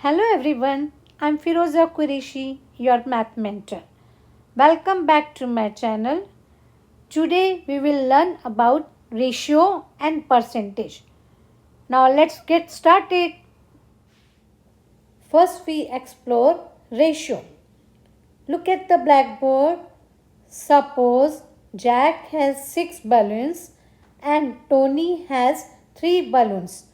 Hello everyone, I'm Firoza Qureshi, your math mentor. Welcome back to my channel. Today we will learn about ratio and percentage. Now let's get started. First we explore ratio. Look at the blackboard. Suppose Jack has 6 balloons and Tony has 3 balloons.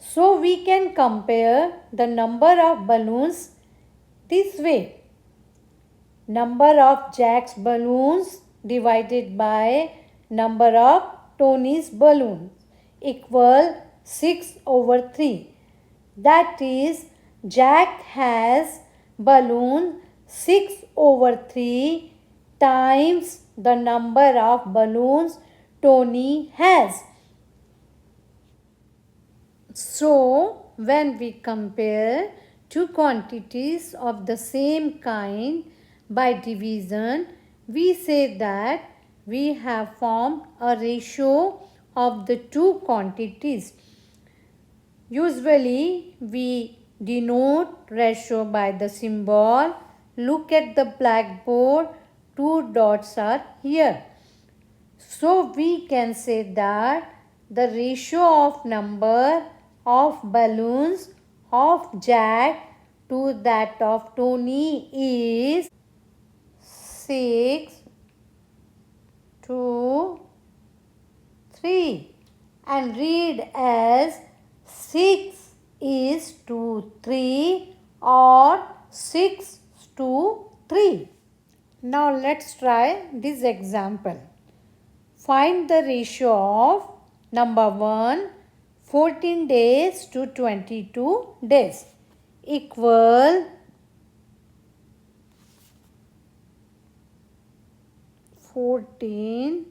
So we can compare the number of balloons this way. Number of Jack's balloons divided by number of Tony's balloons equal 6 over 3. That is, Jack has balloon 6 over 3 times the number of balloons Tony has. So, when we compare two quantities of the same kind by division, we say that we have formed a ratio of the two quantities. Usually, we denote ratio by the symbol. Look at the blackboard, two dots are here. So, we can say that the ratio of number of balloons of Jack to that of Tony is 6 to 3 and read as 6 is to 3 or 6 to 3. Now let's try this example. Find the ratio of number 1, 14 days to 22 days equal 14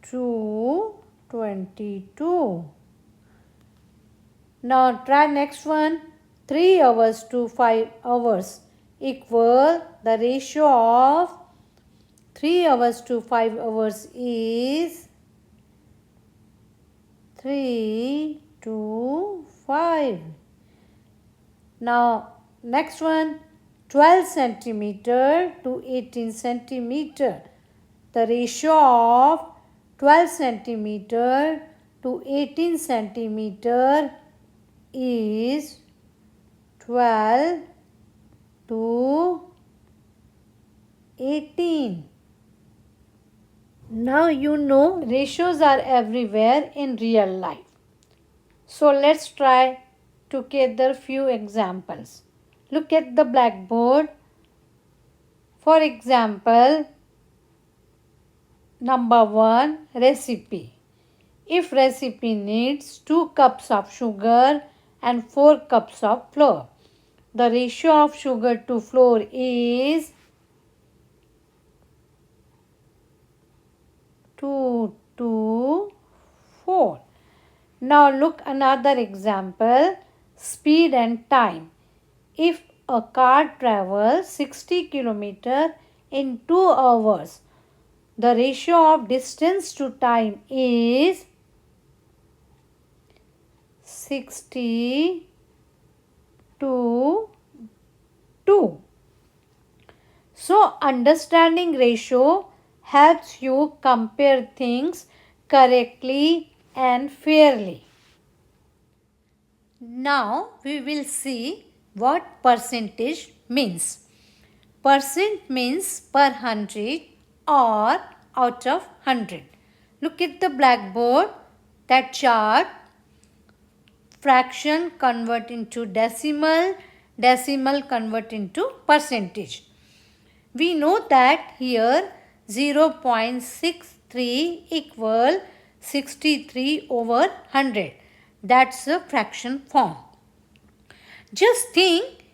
to 22. Now try next one. 3 hours to 5 hours equal the ratio of 3 hours to 5 hours is 3 to 5. Now next one, 12 centimeter to 18 centimeter. The ratio of 12 centimeter to 18 centimeter is 12 to 18. Now you know ratios are everywhere in real life. So let's try together few examples. Look at the blackboard. For example, number 1, recipe. If recipe needs 2 cups of sugar and 4 cups of flour, the ratio of sugar to flour is 2 to 4. Now look another example, speed and time. If a car travels 60 km in 2 hours, the ratio of distance to time is 60 to 2. So understanding ratio helps you compare things correctly and fairly. Now we will see what percentage means. Percent means per 100 or out of 100. Look at the blackboard, that chart. Fraction convert into decimal, decimal convert into percentage. We know that here 0.63 equal 63 over 100. That's a fraction form. Just think,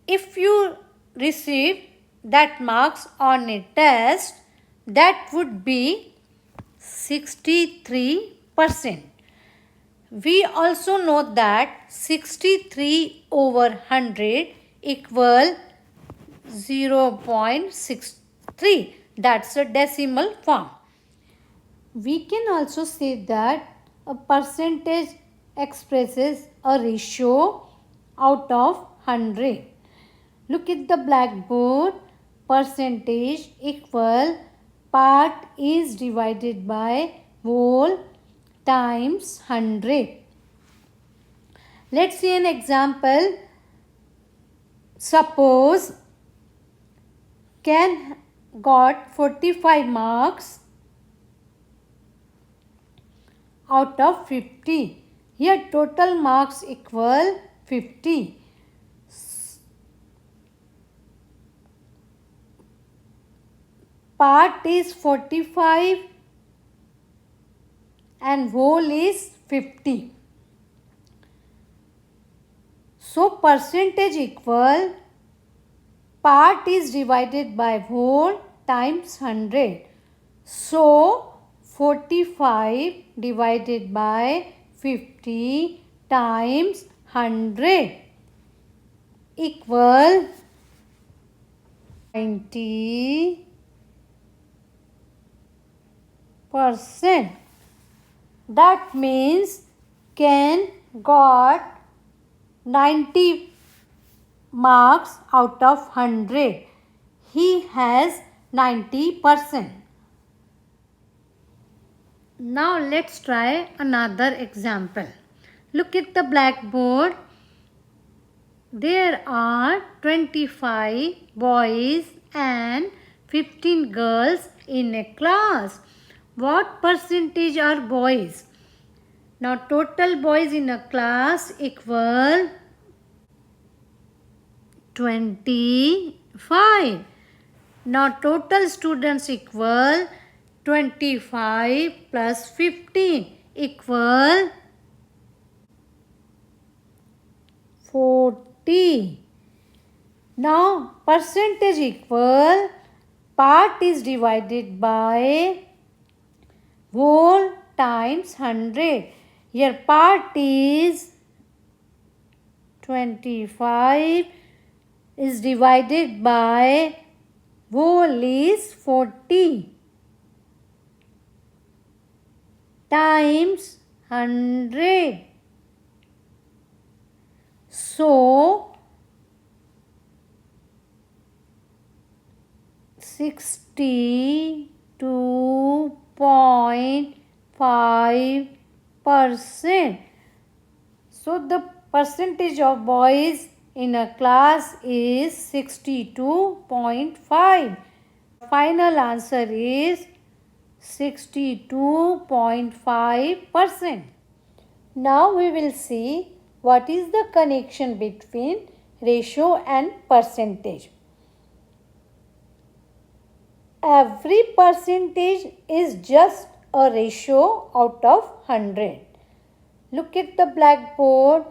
if you receive that marks on a test, that would be 63%. We also know that 63 over 100 equal 0.63. That's a decimal form. We can also say that a percentage expresses a ratio out of 100. Look at the blackboard. Percentage equal part is divided by whole times 100. Let's see an example. Suppose Ken got 45 marks out of 50. Here total marks equal 50. Part is 45 and whole is 50. So percentage equal part is divided by whole times 100. So 45 divided by 50 times 100 equal 90%. That means Ken got 90 marks out of 100. He has 90%. Now let's try another example. Look at the blackboard. There are 25 boys and 15 girls in a class. What percentage are boys? Now total boys in a class equal 25. Now total students equal 25 plus 15 equal 40. Now percentage equal part is divided by whole times 100. Here part is 25 is divided by whole is 40 times 100. So 62.5%. So the percentage of boys in a class is 62.5. Final answer is 62.5%. Now we will see what is the connection between ratio and percentage. Every percentage is just a ratio out of 100. Look at the blackboard.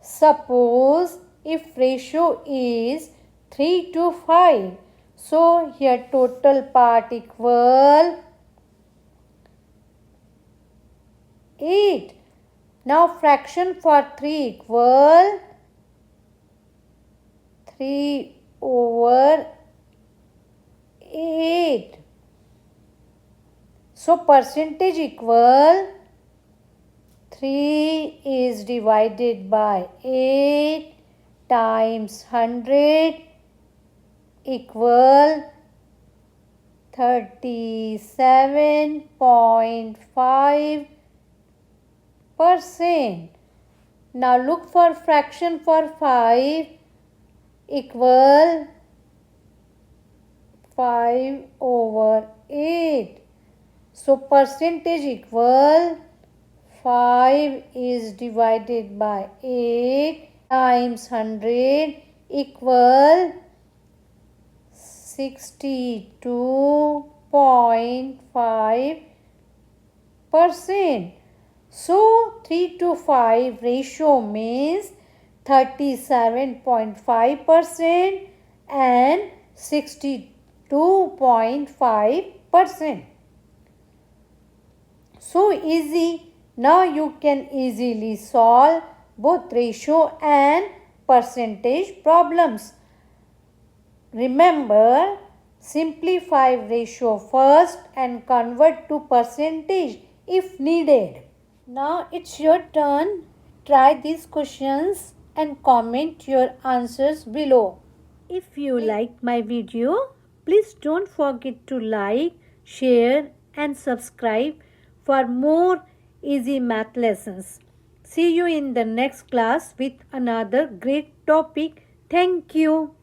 Suppose if ratio is 3 to 5. So here total part equal 8. Now fraction for 3 equal 3 over 8. So percentage equal 3 is divided by 8 times 100 equal 37.5%. Now look for fraction for 5 equal 5 over 8. So percentage equal 5 is divided by 8 times 100 equal 62.5%. So 3 to 5 ratio means 37.5% and 62.5%. So easy. Now you can easily solve both ratio and percentage problems. Remember, simplify ratio first and convert to percentage if needed. Now it's your turn. try these questions and comment your answers below. If you like my video, please don't forget to like, share and subscribe for more easy math lessons. See you in the next class with another great topic. Thank you.